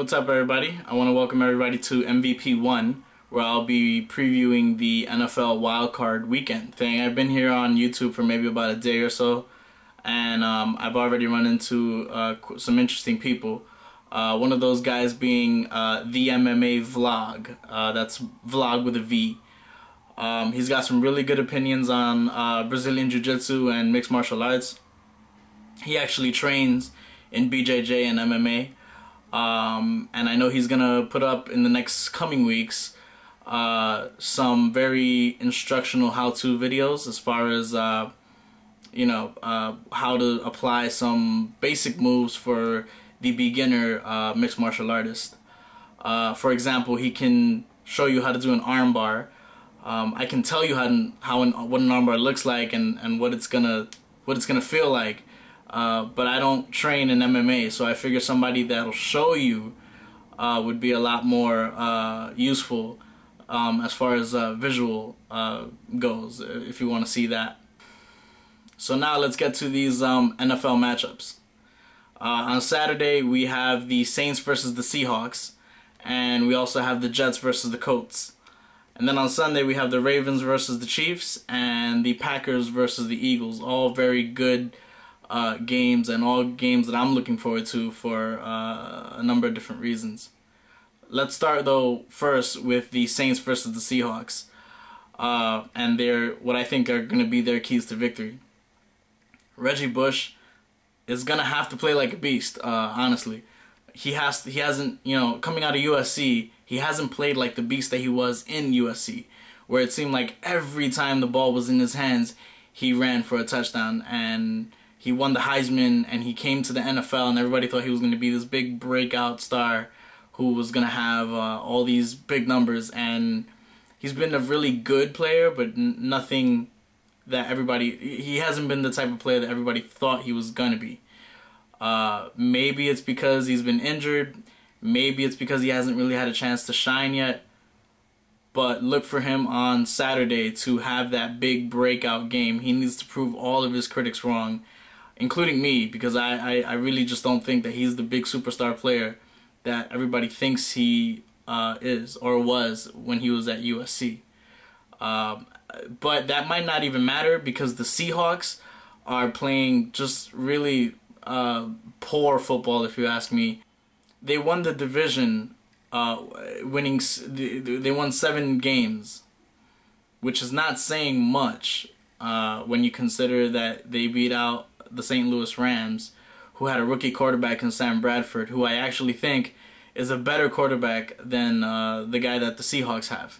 What's up everybody? I want to welcome everybody to MVP1, where I'll be previewing the NFL wildcard weekend thing. I've been here on YouTube for maybe about a day or so, and I've already run into some interesting people. One of those guys being the MMA Vlog. That's Vlog with a V. He's got some really good opinions on Brazilian Jiu-Jitsu and mixed martial arts. He actually trains in BJJ and MMA. And I know he's gonna put up in the next coming weeks some very instructional how-to videos as far as how to apply some basic moves for the beginner mixed martial artist. For example, he can show you how to do an arm bar. I can tell you what an arm bar looks like and what it's gonna feel like. But I don't train in MMA, so I figure somebody that'll show you would be a lot more useful as far as visual goes, if you want to see that. So now let's get to these NFL matchups. On Saturday we have the Saints versus the Seahawks, and we also have the Jets versus the Colts. And then on Sunday we have the Ravens versus the Chiefs and the Packers versus the Eagles. All very good games, and all games that I'm looking forward to for a number of different reasons. Let's start though first with the Saints versus the Seahawks, and what I think are going to be their keys to victory. Reggie Bush is going to have to play like a beast. Honestly, he hasn't, coming out of USC, he hasn't played like the beast that he was in USC, where it seemed like every time the ball was in his hands, he ran for a touchdown, and he won the Heisman, and he came to the NFL, and everybody thought he was going to be this big breakout star who was going to have all these big numbers. And he's been a really good player, but nothing that he hasn't been the type of player that everybody thought he was going to be. Maybe it's because he's been injured. Maybe it's because he hasn't really had a chance to shine yet. But look for him on Saturday to have that big breakout game. He needs to prove all of his critics wrong, including me, because I really just don't think that he's the big superstar player that everybody thinks he is or was when he was at USC. But that might not even matter, because the Seahawks are playing just really poor football, if you ask me. They won the division, they won 7 games, which is not saying much when you consider that they beat out the St. Louis Rams, who had a rookie quarterback in Sam Bradford, who I actually think is a better quarterback than the guy that the Seahawks have.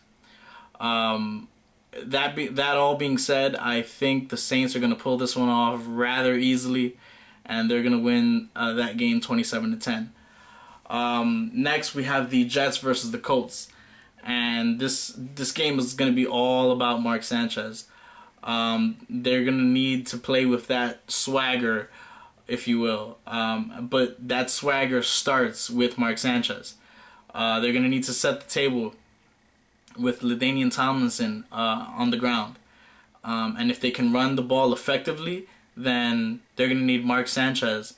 That all being said, I think the Saints are going to pull this one off rather easily, and they're going to win that game 27-10. Next we have the Jets versus the Colts, and this game is going to be all about Mark Sanchez. They're going to need to play with that swagger, if you will. But that swagger starts with Mark Sanchez. They're going to need to set the table with LaDainian Tomlinson on the ground. And if they can run the ball effectively, then they're going to need Mark Sanchez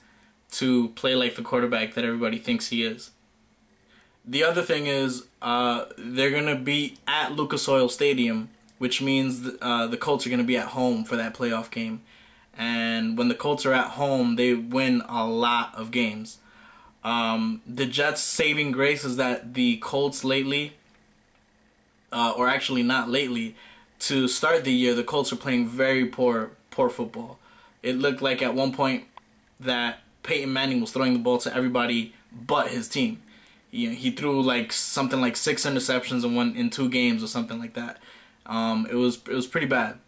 to play like the quarterback that everybody thinks he is. The other thing is they're going to be at Lucas Oil Stadium, which means the Colts are going to be at home for that playoff game. And when the Colts are at home, they win a lot of games. The Jets' saving grace is that the Colts lately, or actually not lately, to start the year, the Colts are playing very poor football. It looked like at one point that Peyton Manning was throwing the ball to everybody but his team. He threw like something like 6 interceptions in 2 games or something like that. It was pretty bad.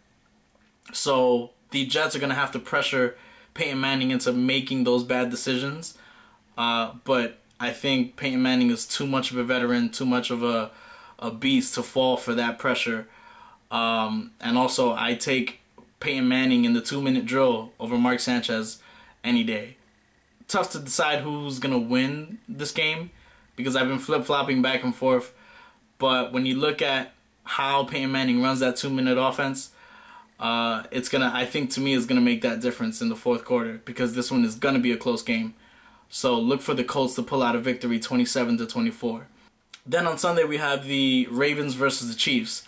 So the Jets are going to have to pressure Peyton Manning into making those bad decisions. But I think Peyton Manning is too much of a veteran, too much of a beast to fall for that pressure. And also, I take Peyton Manning in the 2-minute drill over Mark Sanchez any day. Tough to decide who's going to win this game, because I've been flip-flopping back and forth. But when you look at how Peyton Manning runs that 2-minute offense, I think to me, it's gonna make that difference in the fourth quarter, because this one is gonna be a close game. So look for the Colts to pull out a victory 27-24. Then on Sunday we have the Ravens versus the Chiefs.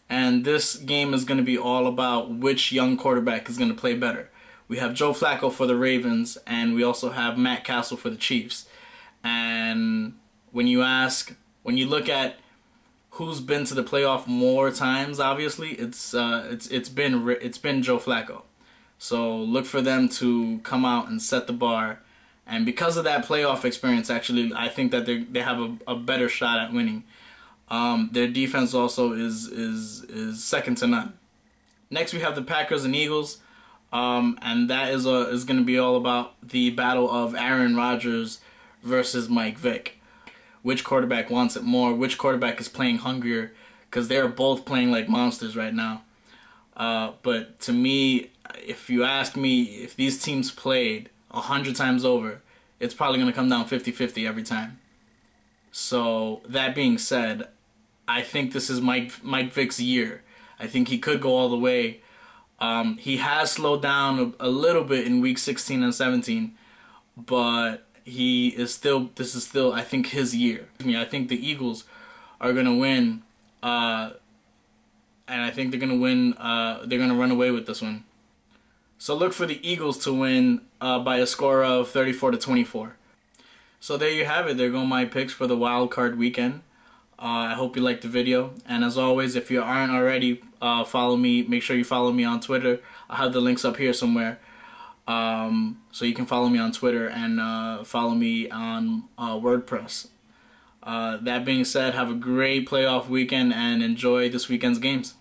And this game is going to be all about which young quarterback is going to play better. We have Joe Flacco for the Ravens, and we also have Matt Castle for the Chiefs. And when you look at who's been to the playoff more times, obviously it's been Joe Flacco. So look for them to come out and set the bar. And because of that playoff experience, actually, I think that they have a better shot at winning. Their defense also is second to none. Next, we have the Packers and Eagles, and that is going to be all about the battle of Aaron Rodgers versus Mike Vick. Which quarterback wants it more? Which quarterback is playing hungrier? Because they're both playing like monsters right now. But to me, if you ask me, if these teams played 100 times over, it's probably going to come down 50-50 every time. So that being said, I think this is Mike Vick's year. I think he could go all the way. He has slowed down a little bit in week 16 and 17, but this is still I think his year. I think the Eagles are going to win, and I think they're going to win. They're going to run away with this one. So look for the Eagles to win by a score of 34-24. So there you have it. There go my picks for the wild card weekend. I hope you liked the video. And as always, if you aren't already, follow me. Make sure you follow me on Twitter. I'll have the links up here somewhere. So you can follow me on Twitter and follow me on WordPress. That being said, have a great playoff weekend and enjoy this weekend's games.